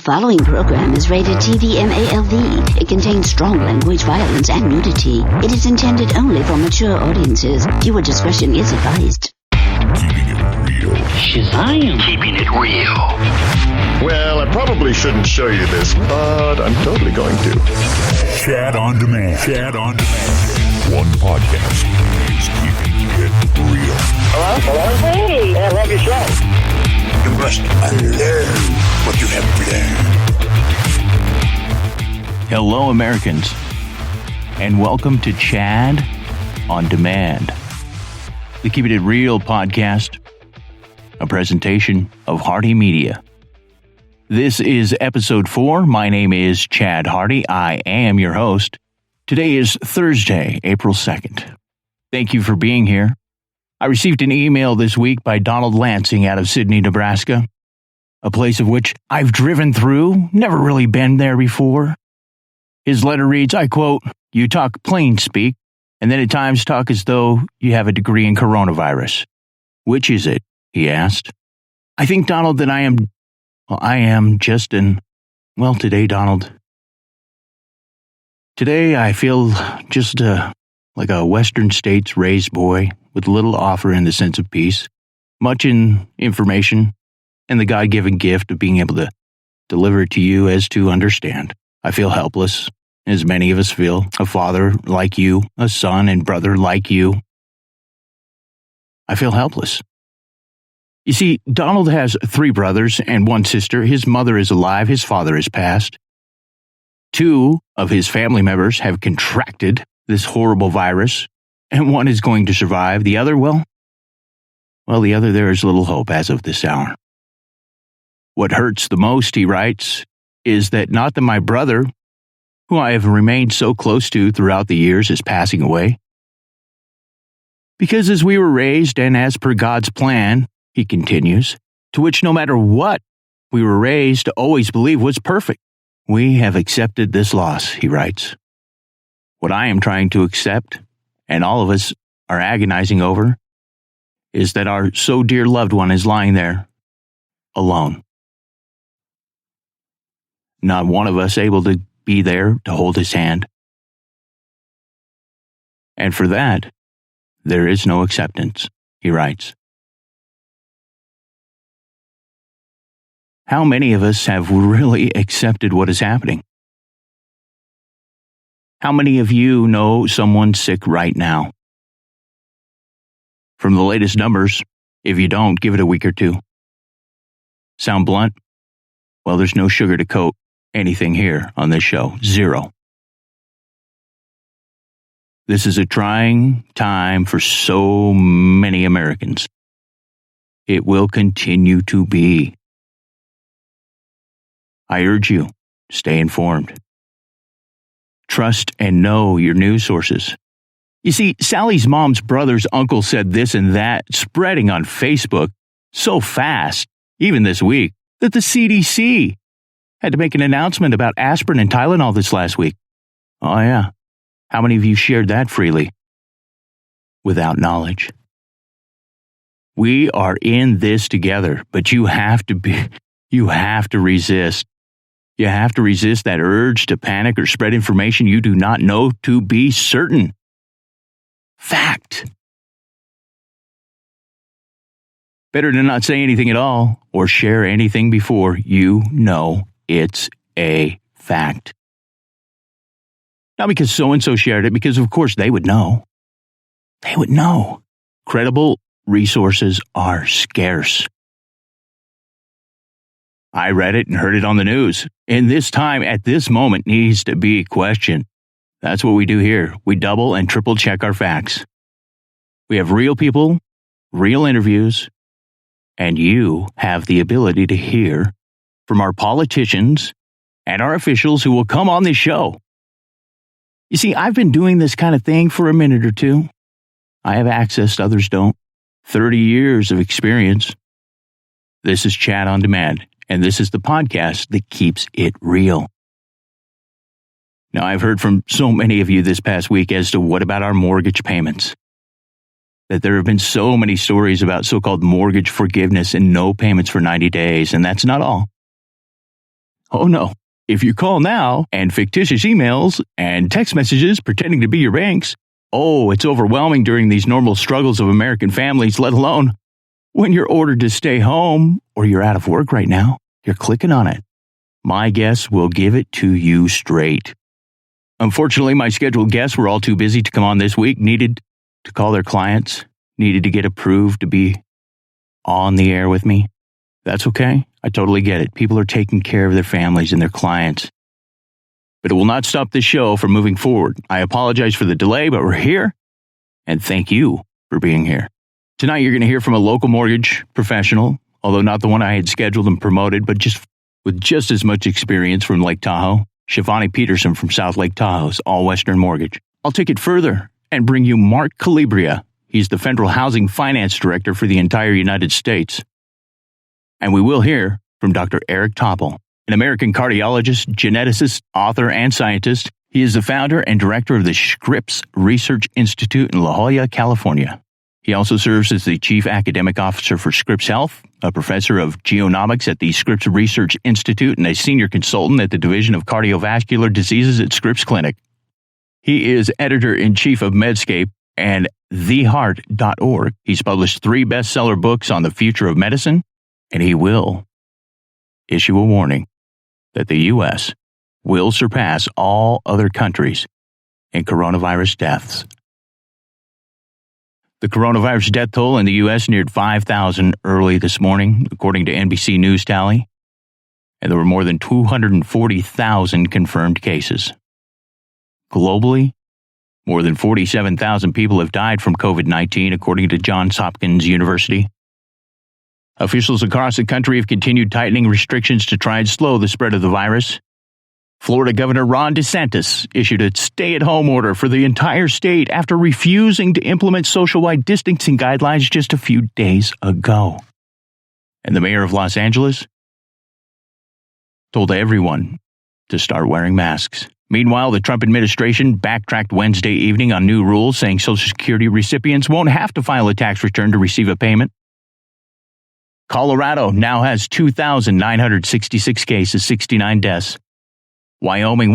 following program is rated TVMALV. It contains strong language, violence, and nudity. It is intended only for mature audiences. Viewer discretion is advised. Keeping it real. Shazam! Keeping it real. Well, I probably shouldn't show you this, but I'm totally going to. Chad on Demand. Chad on Demand. One podcast is keeping it real. Hello? Hey, I love your show. You must unlearn what you have learned. Hello, Americans, and welcome to Chad on Demand, the Keeping It Real podcast, a presentation of Hardy Media. This is episode 4. My name is Chad Hardy. I am your host. Today is Thursday, April 2nd. Thank you for being here. I received an email this week by Donald Lansing out of Sydney, Nebraska, a place of which I've driven through, never really been there before. His letter reads, I quote, "You talk plain speak, and then at times talk as though you have a degree in coronavirus. Which is it?" he asked. I think, Donald, that I am just today, Donald. Today I feel just like a Western States raised boy with little offer in the sense of peace, much in information, and the God-given gift of being able to deliver it to you as to understand. I feel helpless, as many of us feel, a father like you, a son and brother like you. I feel helpless. You see, Donald has 3 brothers and 1 sister. His mother is alive. His father is passed. 2 of his family members have contracted this horrible virus, and 1 is going to survive. The other, the other, there is little hope as of this hour. What hurts the most, he writes, is that not that my brother, who I have remained so close to throughout the years, is passing away. Because as we were raised, and as per God's plan, he continues, to which no matter what we were raised to always believe was perfect, we have accepted this loss, he writes. What I am trying to accept, and all of us are agonizing over, is that our so dear loved one is lying there, alone. Not one of us able to be there to hold his hand. And for that, there is no acceptance, he writes. How many of us have really accepted what is happening? How many of you know someone sick right now? From the latest numbers, if you don't, give it a week or 2. Sound blunt? Well, there's no sugar to coat anything here on this show. 0. This is a trying time for so many Americans. It will continue to be. I urge you, stay informed. Trust and know your news sources. You see, Sally's mom's brother's uncle said this and that, spreading on Facebook so fast, even this week, that the CDC had to make an announcement about aspirin and Tylenol this last week. Oh yeah. How many of you shared that freely? Without knowledge. We are in this together, but you have to resist. You have to resist that urge to panic or spread information you do not know to be certain. Fact. Better to not say anything at all or share anything before you know it's a fact. Not because so-and-so shared it, because of course they would know. They would know. Credible resources are scarce. I read it and heard it on the news. And this time, at this moment, needs to be questioned. That's what we do here. We double and triple check our facts. We have real people, real interviews, and you have the ability to hear from our politicians and our officials who will come on this show. You see, I've been doing this kind of thing for a minute or 2. I have access, others don't. 30 years of experience. This is Chat on Demand. And this is the podcast that keeps it real. Now, I've heard from so many of you this past week as to what about our mortgage payments? That there have been so many stories about so-called mortgage forgiveness and no payments for 90 days, and that's not all. Oh no. If you call now and fictitious emails and text messages pretending to be your banks, oh, it's overwhelming during these normal struggles of American families, let alone when you're ordered to stay home or you're out of work right now. You're clicking on it. My guests will give it to you straight. Unfortunately, my scheduled guests were all too busy to come on this week, needed to call their clients, needed to get approved to be on the air with me. That's okay. I totally get it. People are taking care of their families and their clients. But it will not stop this show from moving forward. I apologize for the delay, but we're here. And thank you for being here. Tonight, you're going to hear from a local mortgage professional, although not the one I had scheduled and promoted, but with just as much experience from Lake Tahoe. Shivani Peterson from South Lake Tahoe's All Western Mortgage. I'll take it further and bring you Mark Calibria. He's the Federal Housing Finance Director for the entire United States. And we will hear from Dr. Eric Topol, an American cardiologist, geneticist, author, and scientist. He is the founder and director of the Scripps Research Institute in La Jolla, California. He also serves as the Chief Academic Officer for Scripps Health, a professor of genomics at the Scripps Research Institute, and a senior consultant at the Division of Cardiovascular Diseases at Scripps Clinic. He is editor-in-chief of Medscape and theheart.org. He's published 3 bestseller books on the future of medicine, and he will issue a warning that the U.S. will surpass all other countries in coronavirus deaths. The coronavirus death toll in the U.S. neared 5,000 early this morning, according to NBC News tally, and there were more than 240,000 confirmed cases. Globally, more than 47,000 people have died from COVID-19, according to Johns Hopkins University. Officials across the country have continued tightening restrictions to try and slow the spread of the virus. Florida Governor Ron DeSantis issued a stay-at-home order for the entire state after refusing to implement social-wide distancing guidelines just a few days ago. And the mayor of Los Angeles told everyone to start wearing masks. Meanwhile, the Trump administration backtracked Wednesday evening on new rules, saying Social Security recipients won't have to file a tax return to receive a payment. Colorado now has 2,966 cases, 69 deaths. Wyoming